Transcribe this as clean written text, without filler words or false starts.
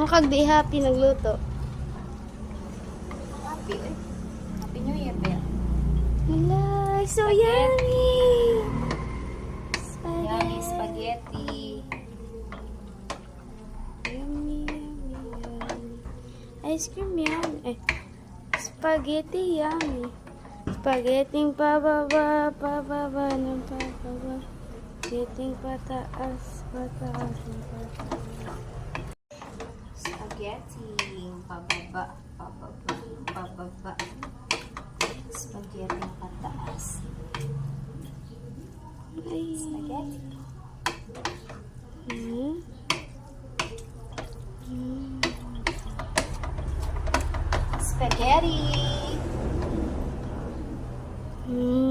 kag di happy nagluto. Happy, eh. Happy New Year, Bea. Wala, so Spaghetti. yummy! Yummy spaghetti. Yummy, yummy, yummy. Ice cream yummy. Spaghetti yummy. Spaghetti pababa, pababa ng pababa. Spaghetti pataas, pataas ng pataas. Spaghetti. Pababa, pababa, pababa. Spaghetti pataas. Ay. Spaghetti. Hmm? Hmm. Spaghetti. Hmm.